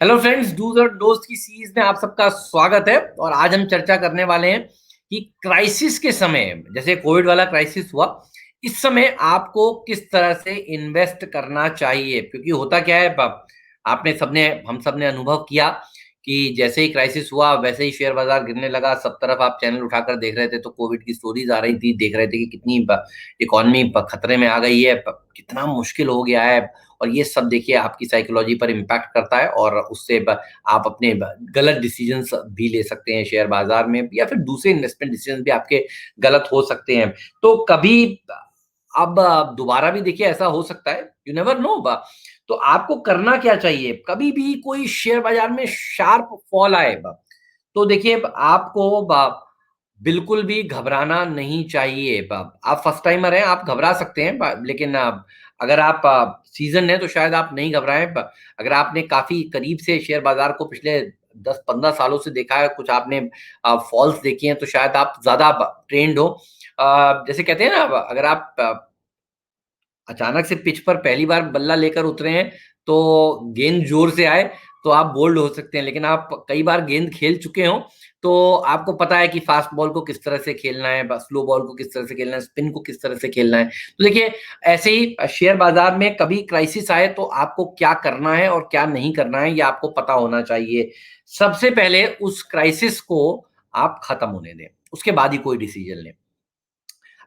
Hello friends, dos और डोस्ट की series में आप सबका स्वागत है। और आज हम चर्चा करने वाले हैं कि क्राइसिस के समय, जैसे कोविड वाला क्राइसिस हुआ, इस समय आपको किस तरह से इन्वेस्ट करना चाहिए। क्योंकि होता क्या है, आपने सबने हम सबने अनुभव किया कि जैसे ही क्राइसिस हुआ वैसे ही शेयर बाजार गिरने लगा। सब तरफ आप चैनल उठाकर देख रहे थे तो कोविड की स्टोरीज आ रही थी, देख रहे थे कि कितनी इकोनॉमी खतरे में आ गई है, कितना मुश्किल हो गया है। और ये सब देखिए आपकी साइकोलॉजी पर इम्पैक्ट करता है और उससे आप अपने गलत डिसीजंस भी ले सकते हैं शेयर बाजार में, या फिर दूसरे इन्वेस्टमेंट डिसीजन भी आपके गलत हो सकते हैं। तो कभी अब दोबारा भी देखिए ऐसा हो सकता है, यू नेवर नो। तो आपको करना क्या चाहिए, कभी भी कोई शेयर बाजार में शार्प फॉल आए तो देखिए आपको बिल्कुल भी घबराना नहीं चाहिए। आप फर्स्ट टाइमर हैं, आप घबरा सकते हैं, लेकिन अगर आप सीजन है तो शायद आप नहीं घबराएं। अगर आपने काफी करीब से शेयर बाजार को पिछले 10-15 सालों से देखा है, कुछ आपने फॉल्स देखी हैं, तो शायद आप ज्यादा ट्रेंड हो। जैसे कहते हैं ना, अगर आप अचानक से पिच पर पहली बार बल्ला लेकर उतरे हैं तो गेंद जोर से आए तो आप बोल्ड हो सकते हैं, लेकिन आप कई बार गेंद खेल चुके हो तो आपको पता है कि फास्ट बॉल को किस तरह से खेलना है, स्लो बॉल को किस तरह से खेलना है, स्पिन को किस तरह से खेलना है। तो देखिए, ऐसे ही शेयर बाजार में कभी क्राइसिस आए तो आपको क्या करना है और क्या नहीं करना है, ये आपको पता होना चाहिए। सबसे पहले उस क्राइसिस को आप खत्म होने दें, उसके बाद ही कोई डिसीजन लें।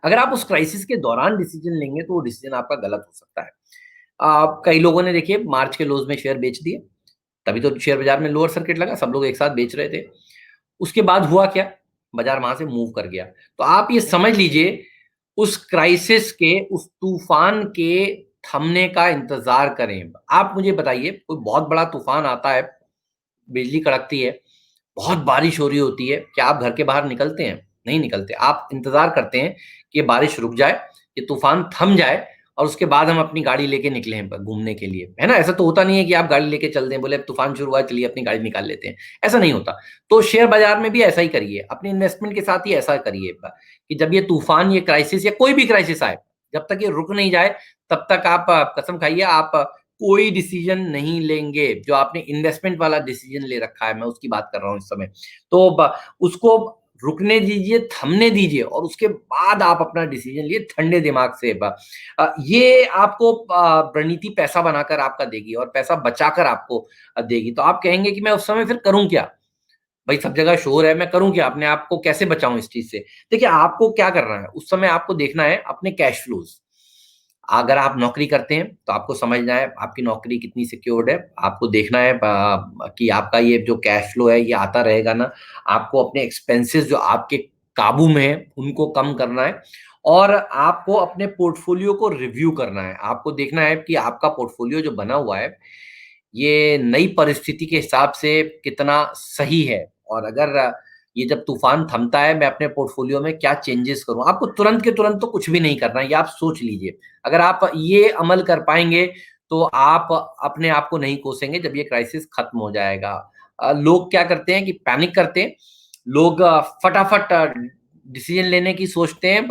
अगर आप उस क्राइसिस के दौरान डिसीजन लेंगे तो वो डिसीजन आपका गलत हो सकता है। कई लोगों ने देखिए मार्च के लोज में शेयर बेच दिए, तभी तो शेयर बाजार में लोअर सर्किट लगा, सब लोग एक साथ बेच रहे थे। उसके बाद हुआ क्या, बाजार वहां से मूव कर गया। तो आप ये समझ लीजिए, उस क्राइसिस के, उस तूफान के थमने का इंतजार करें। आप मुझे बताइए, कोई बहुत बड़ा तूफान आता है, बिजली कड़कती है, बहुत बारिश हो रही होती है, क्या आप घर के बाहर निकलते हैं? नहीं निकलते। आप इंतजार करते हैं कि ये बारिश रुक जाए, ये तूफान थम जाए, और उसके बाद हम अपनी गाड़ी लेके निकले हैं घूमने के लिए, है ना? ऐसा तो होता नहीं है कि आप गाड़ी लेके चल दें, बोले अब तूफान शुरू हुआ है, चलिए अपनी गाड़ी निकाल लेते हैं। ऐसा नहीं होता। तो शेयर बाजार में भी ऐसा ही करिए, अपने इन्वेस्टमेंट के साथ ही ऐसा करिए कि जब ये तूफान, ये क्राइसिस या कोई भी क्राइसिस आए, जब तक ये रुक नहीं जाए तब तक आप कसम खाइए, आप कोई डिसीजन नहीं लेंगे। जो आपने इन्वेस्टमेंट वाला डिसीजन ले रखा है, मैं उसकी बात कर रहा हूँ इस समय, तो उसको रुकने दीजिए, थमने दीजिए, और उसके बाद आप अपना डिसीजन लिए ठंडे दिमाग से। ये आपको रणनीति पैसा बनाकर आपका देगी और पैसा बचाकर आपको देगी। तो आप कहेंगे कि मैं उस समय फिर करूं क्या? भाई सब जगह शोर है, मैं करूं क्या? अपने आप को कैसे बचाऊं इस चीज से? देखिए, आपको क्या करना है उस समय, आपको देखना है अपने कैश फ्लोज। अगर आप नौकरी करते हैं तो आपको समझना है आपकी नौकरी कितनी सिक्योर्ड है। आपको देखना है कि आपका ये जो कैश फ्लो है ये आता रहेगा ना। आपको अपने एक्सपेंसेस जो आपके काबू में है उनको कम करना है, और आपको अपने पोर्टफोलियो को रिव्यू करना है। आपको देखना है कि आपका पोर्टफोलियो जो बना हुआ है ये नई परिस्थिति के हिसाब से कितना सही है, और अगर ये जब तूफान थमता है मैं अपने पोर्टफोलियो में क्या चेंजेस करूं। आपको तुरंत के तुरंत तो कुछ भी नहीं करना है, ये आप सोच लीजिए। अगर आप ये अमल कर पाएंगे तो आप अपने आप को नहीं कोसेंगे जब ये क्राइसिस खत्म हो जाएगा। लोग क्या करते हैं कि पैनिक करते हैं। लोग फटाफट डिसीजन लेने की सोचते हैं,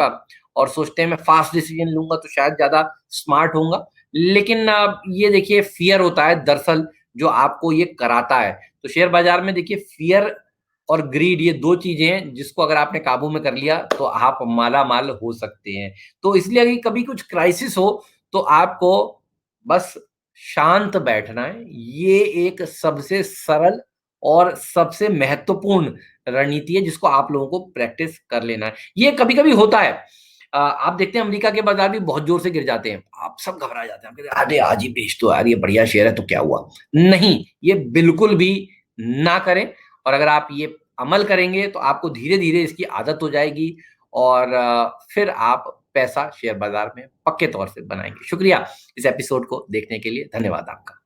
और सोचते हैं मैं फास्ट डिसीजन लूंगा तो शायद ज्यादा स्मार्ट होऊंगा। लेकिन ये देखिए, फियर होता है दरअसल जो आपको ये कराता है। तो शेयर बाजार में देखिए, फियर और ग्रीड, ये दो चीजें हैं जिसको अगर आपने काबू में कर लिया तो आप माला माल हो सकते हैं। तो इसलिए अगर कभी कुछ क्राइसिस हो तो आपको बस शांत बैठना है। ये एक सबसे सरल और सबसे महत्वपूर्ण रणनीति है जिसको आप लोगों को प्रैक्टिस कर लेना है। ये कभी कभी होता है, आप देखते हैं अमेरिका के बाजार भी बहुत जोर से गिर जाते हैं, आप सब घबरा जाते हैं, आप कहते हैं अरे आज ही बेच दो यार, ये बढ़िया शेयर है तो क्या हुआ। नहीं, ये बिल्कुल भी ना करें। और अगर आप ये अमल करेंगे तो आपको धीरे धीरे इसकी आदत हो जाएगी, और फिर आप पैसा शेयर बाजार में पक्के तौर से बनाएंगे। शुक्रिया इस एपिसोड को देखने के लिए, धन्यवाद आपका।